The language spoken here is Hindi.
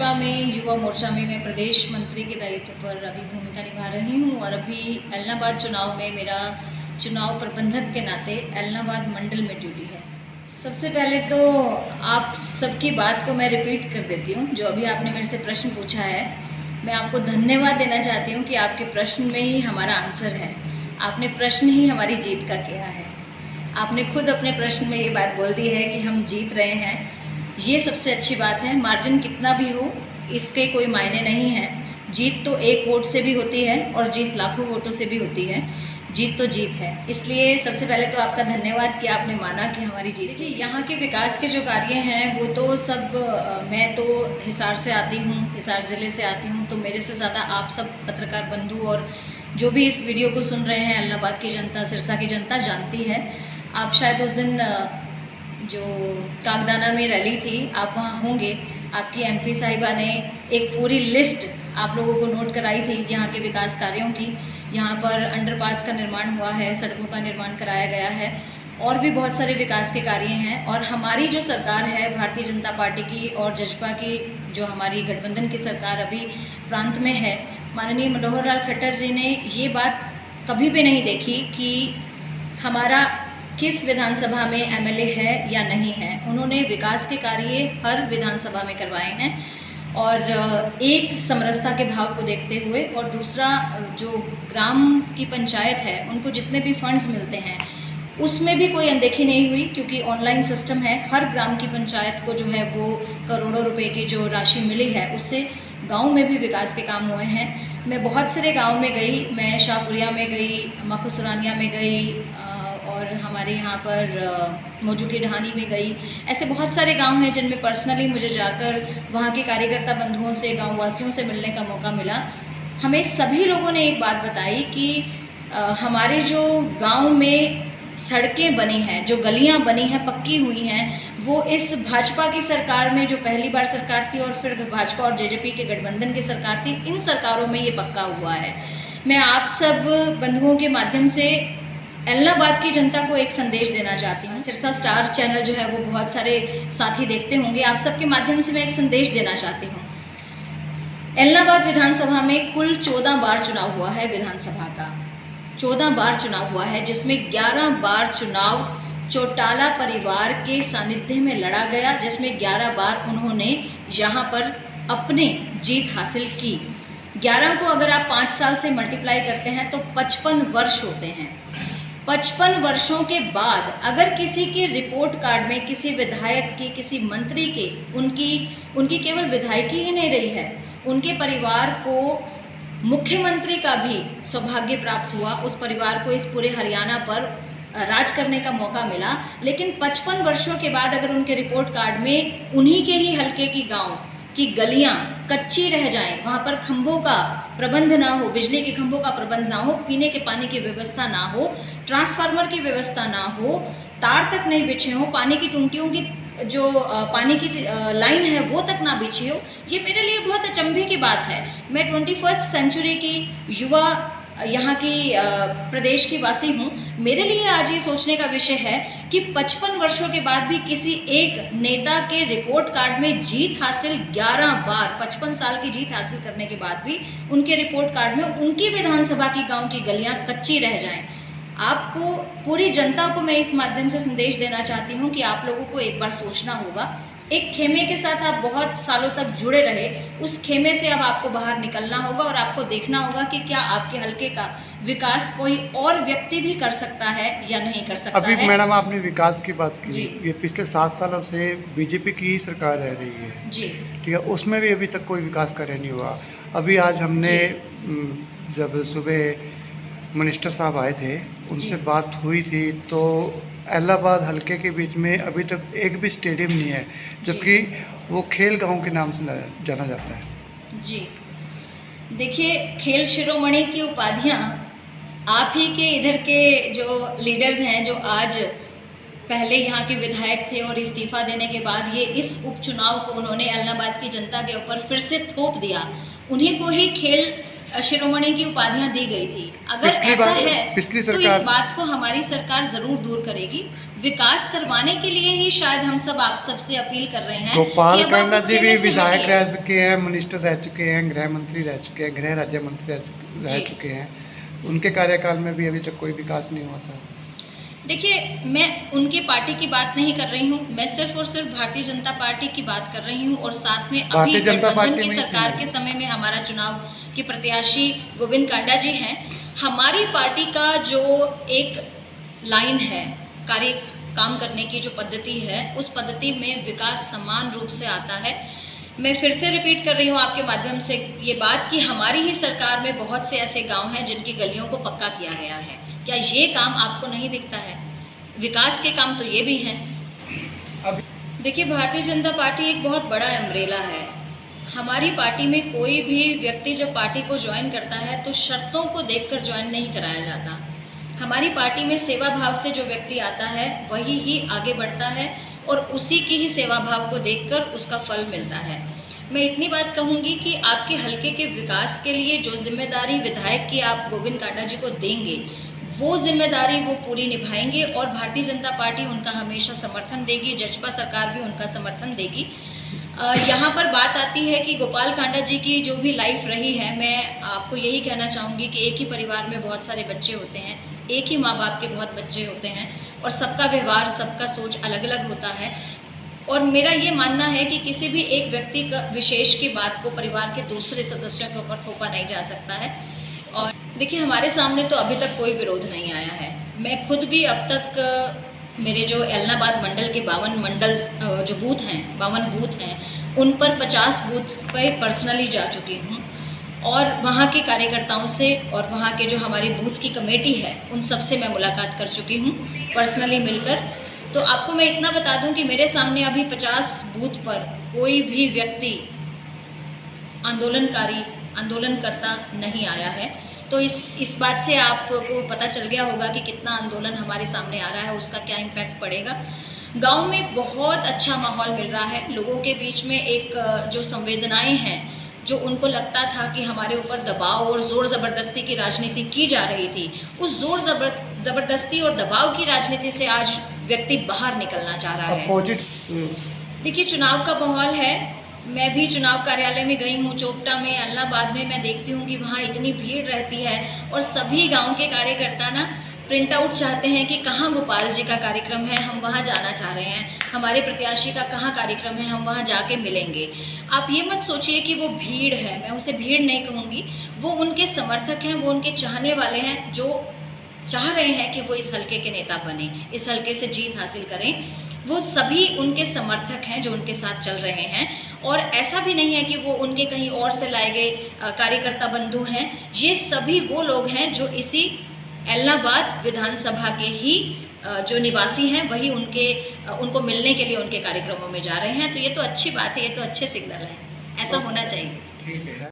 भाजपा में युवा मोर्चा में मैं प्रदेश मंत्री के दायित्व पर अभी भूमिका निभा रही हूँ और अभी एलनाबाद चुनाव में मेरा चुनाव प्रबंधक के नाते एलनाबाद मंडल में ड्यूटी है। सबसे पहले तो आप सबकी बात को मैं रिपीट कर देती हूँ। जो अभी आपने मेरे से प्रश्न पूछा है, मैं आपको धन्यवाद देना चाहती हूँ कि आपके प्रश्न में ही हमारा आंसर है। आपने प्रश्न ही हमारी जीत का किया है। आपने खुद अपने प्रश्न में ये बात बोल दी है कि हम जीत रहे हैं। ये सबसे अच्छी बात है। मार्जिन कितना भी हो इसके कोई मायने नहीं है। जीत तो एक वोट से भी होती है और जीत लाखों वोटों से भी होती है। जीत तो जीत है। इसलिए सबसे पहले तो आपका धन्यवाद कि आपने माना कि हमारी जीत। देखिए, यहाँ के विकास के जो कार्य हैं वो तो सब मैं तो हिसार से आती हूँ, हिसार ज़िले से आती हूँ, तो मेरे से ज़्यादा आप सब पत्रकार बंधु और जो भी इस वीडियो को सुन रहे हैं, एलनाबाद की जनता, सिरसा की जनता जानती है। आप शायद उस दिन जो कागदाना में रैली थी, आप वहाँ होंगे। आपकी एमपी साहिबा ने एक पूरी लिस्ट आप लोगों को नोट कराई थी यहाँ के विकास कार्यों की। यहाँ पर अंडरपास का निर्माण हुआ है, सड़कों का निर्माण कराया गया है और भी बहुत सारे विकास के कार्य हैं। और हमारी जो सरकार है भारतीय जनता पार्टी की और जजपा की, जो हमारी गठबंधन की सरकार अभी प्रांत में है, माननीय मनोहर लाल खट्टर जी ने ये बात कभी भी नहीं देखी कि हमारा किस विधानसभा में एमएलए है या नहीं है। उन्होंने विकास के कार्य हर विधानसभा में करवाए हैं और एक समरसता के भाव को देखते हुए, और दूसरा जो ग्राम की पंचायत है उनको जितने भी फंड्स मिलते हैं उसमें भी कोई अनदेखी नहीं हुई, क्योंकि ऑनलाइन सिस्टम है। हर ग्राम की पंचायत को जो है वो करोड़ों रुपए की जो राशि मिली है उससे गांव में भी विकास के काम हुए हैं। मैं बहुत सारे गांव में गई। मैं शाहपुरिया में गई, मखुसुरानिया में गई और हमारे यहाँ पर मौजू की ढानी में गई। ऐसे बहुत सारे गांव हैं जिनमें पर्सनली मुझे जाकर वहाँ के कार्यकर्ता बंधुओं से, गाँव वासियों से मिलने का मौका मिला। हमें सभी लोगों ने एक बात बताई कि हमारे जो गांव में सड़कें बनी हैं, जो गलियां बनी हैं, पक्की हुई हैं, वो इस भाजपा की सरकार में, जो पहली बार सरकार थी और फिर भाजपा और जेजेपी के गठबंधन की सरकार थी, इन सरकारों में ये पक्का हुआ है। मैं आप सब बंधुओं के माध्यम से एलनाबाद की जनता को एक संदेश देना चाहती हूँ। सिरसा स्टार चैनल जो है वो बहुत सारे साथी देखते होंगे। आप सबके माध्यम से मैं एक संदेश देना चाहती हूँ। एलनाबाद विधानसभा में कुल 14 बार चुनाव हुआ है। विधानसभा का 14 बार चुनाव हुआ है, जिसमें 11 बार चुनाव चौटाला परिवार के सानिध्य में लड़ा गया, जिसमें 11 बार उन्होंने यहाँ पर अपनी जीत हासिल की। 11 को अगर आप 5 साल से मल्टीप्लाई करते हैं तो 55 वर्ष होते हैं। 55 वर्षों के बाद अगर किसी के रिपोर्ट कार्ड में, किसी विधायक की, किसी मंत्री के, उनकी केवल विधायकी ही नहीं रही है, उनके परिवार को मुख्यमंत्री का भी सौभाग्य प्राप्त हुआ। उस परिवार को इस पूरे हरियाणा पर राज करने का मौका मिला। लेकिन 55 वर्षों के बाद अगर उनके रिपोर्ट कार्ड में उन्हीं के ही हल्के की गांव की गलियां कच्ची रह जाएं, वहाँ पर खंभों का प्रबंध ना हो, बिजली के खंभों का प्रबंध ना हो, पीने के पानी की व्यवस्था ना हो, ट्रांसफार्मर की व्यवस्था ना हो, तार तक नहीं बिछे हो, पानी की टूंटियों की जो पानी की लाइन है वो तक ना बिछी हो, ये मेरे लिए बहुत अचंभे की बात है। मैं 21st सेंचुरी की युवा यहाँ की प्रदेश की वासी हूँ। मेरे लिए आज ये सोचने का विषय है कि 55 वर्षों के बाद भी किसी एक नेता के रिपोर्ट कार्ड में जीत हासिल 11 बार, 55 साल की जीत हासिल करने के बाद भी उनके रिपोर्ट कार्ड में उनकी विधानसभा की गांव की गलियां कच्ची रह जाएं। आपको, पूरी जनता को मैं इस माध्यम से संदेश देना चाहती हूँ कि आप लोगों को एक बार सोचना होगा। एक खेमे के साथ आप बहुत सालों तक जुड़े रहे, उस खेमे से अब आपको बाहर निकलना होगा और आपको देखना होगा कि क्या आपके हल्के का विकास कोई और व्यक्ति भी कर सकता है या नहीं कर सकता है। अभी मैडम आपने विकास की बात की, ये पिछले 7 सालों से बीजेपी की ही सरकार रह रही है जी, ठीक है, उसमें भी अभी तक कोई विकास कार्य नहीं हुआ। अभी आज हमने जब सुबह मिनिस्टर साहब आए थे, उनसे बात हुई थी, तो एलनाबाद हल्के के बीच में अभी तक एक भी स्टेडियम नहीं है, जबकि वो खेल गांव के नाम से जाना जाता है जी। देखिए, खेल शिरोमणि की उपाधियां आप ही के इधर के जो लीडर्स हैं, जो आज पहले यहाँ के विधायक थे और इस्तीफा देने के बाद ये इस उपचुनाव को उन्होंने एलनाबाद की जनता के ऊपर फिर से थोप दिया, उन्हीं को ही खेल शिरोमणि की उपाधियां दी गई थी। अगर ऐसा है पिछली तो सरकार इस बात को हमारी सरकार जरूर दूर करेगी। विकास करवाने के लिए ही शायद हम सब आप सबसे अपील कर रहे हैं। गोपाल कांडा जी भी विधायक हटिए। रह चुके हैं, मिनिस्टर रह चुके हैं, गृह मंत्री रह चुके हैं, गृह राज्य मंत्री रह जी। चुके हैं। उनके कार्यकाल में भी अभी तक कोई विकास नहीं हुआ सर। देखिए, मैं उनकी पार्टी की बात नहीं कर रही हूँ, मैं सिर्फ और सिर्फ भारतीय जनता पार्टी की बात कर रही हूँ। और साथ में अभी भारतीय जनता गठबंधन पार्टी की में सरकार के समय में हमारा चुनाव के प्रत्याशी गोविंद कांडा जी हैं। हमारी पार्टी का जो एक लाइन है, काम करने की जो पद्धति है, उस पद्धति में विकास समान रूप से आता है। मैं फिर से रिपीट कर रही हूँ आपके माध्यम से ये बात कि हमारी ही सरकार में बहुत से ऐसे गांव हैं जिनकी गलियों को पक्का किया गया है। क्या ये काम आपको नहीं दिखता है? विकास के काम तो ये भी हैं। देखिए, भारतीय जनता पार्टी एक बहुत बड़ा अम्ब्रेला है। हमारी पार्टी में कोई भी व्यक्ति जब पार्टी को ज्वाइन करता है तो शर्तों को देखकर ज्वाइन नहीं कराया जाता। हमारी पार्टी में सेवा भाव से जो व्यक्ति आता है वही ही आगे बढ़ता है और उसी की ही सेवा भाव को देखकर उसका फल मिलता है। मैं इतनी बात कहूँगी कि आपके हलके के विकास के लिए जो जिम्मेदारी विधायक की आप गोविंद कांडा जी को देंगे, वो जिम्मेदारी वो पूरी निभाएंगे और भारतीय जनता पार्टी उनका हमेशा समर्थन देगी। जजपा सरकार भी उनका समर्थन देगी। यहाँ पर बात आती है कि गोपाल कांडा जी की जो भी लाइफ रही है, मैं आपको यही कहना चाहूँगी कि एक ही परिवार में बहुत सारे बच्चे होते हैं, एक ही माँ बाप के बहुत बच्चे होते हैं और सबका व्यवहार, सबका सोच अलग अलग होता है। और मेरा ये मानना है कि किसी भी एक व्यक्ति का विशेष की बात को परिवार के दूसरे सदस्यों के ऊपर थोपा नहीं जा सकता है। और देखिए, हमारे सामने तो अभी तक कोई विरोध नहीं आया है। मैं खुद भी अब तक मेरे जो एलनाबाद मंडल के 52 जो बूथ हैं, 52 बूथ हैं, उन पर 50 बूथ पर पर्सनली जा चुकी हूँ और वहाँ के कार्यकर्ताओं से और वहाँ के जो हमारी बूथ की कमेटी है उन सब से मैं मुलाकात कर चुकी हूँ पर्सनली मिलकर। तो आपको मैं इतना बता दूं कि मेरे सामने अभी 50 बूथ पर कोई भी व्यक्ति आंदोलनकर्ता नहीं आया है। तो इस बात से आपको पता चल गया होगा कि कितना आंदोलन हमारे सामने आ रहा है, उसका क्या इम्पैक्ट पड़ेगा। गांव में बहुत अच्छा माहौल मिल रहा है। लोगों के बीच में एक जो संवेदनाएं हैं, जो उनको लगता था कि हमारे ऊपर दबाव और ज़ोर ज़बरदस्ती की राजनीति की जा रही थी, उस ज़ोर ज़बरदस्ती और दबाव की राजनीति से आज व्यक्ति बाहर निकलना चाह रहा है। देखिए, चुनाव का माहौल है। मैं भी चुनाव कार्यालय में गई हूँ, चोपटा में, एलनाबाद में। मैं देखती हूँ कि वहाँ इतनी भीड़ रहती है और सभी गाँव के कार्यकर्ता ना प्रिंट आउट चाहते हैं कि कहाँ गोपाल जी का कार्यक्रम है, हम वहाँ जाना चाह रहे हैं, हमारे प्रत्याशी का कहाँ कार्यक्रम है, हम वहाँ जाके मिलेंगे। आप ये मत सोचिए कि वो भीड़ है, मैं उसे भीड़ नहीं कहूँगी। वो उनके समर्थक हैं, वो उनके चाहने वाले हैं, जो चाह रहे हैं कि वो इस हलके के नेता बने, इस हलके से जीत हासिल करें। वो सभी उनके समर्थक हैं जो उनके साथ चल रहे हैं। और ऐसा भी नहीं है कि वो उनके कहीं और से लाए गए कार्यकर्ता बंधु हैं। ये सभी वो लोग हैं जो इसी एलनाबाद विधानसभा के ही जो निवासी हैं, वही उनको मिलने के लिए उनके कार्यक्रमों में जा रहे हैं। तो ये तो अच्छी बात है, ये तो अच्छे सिग्नल है, ऐसा होना चाहिए।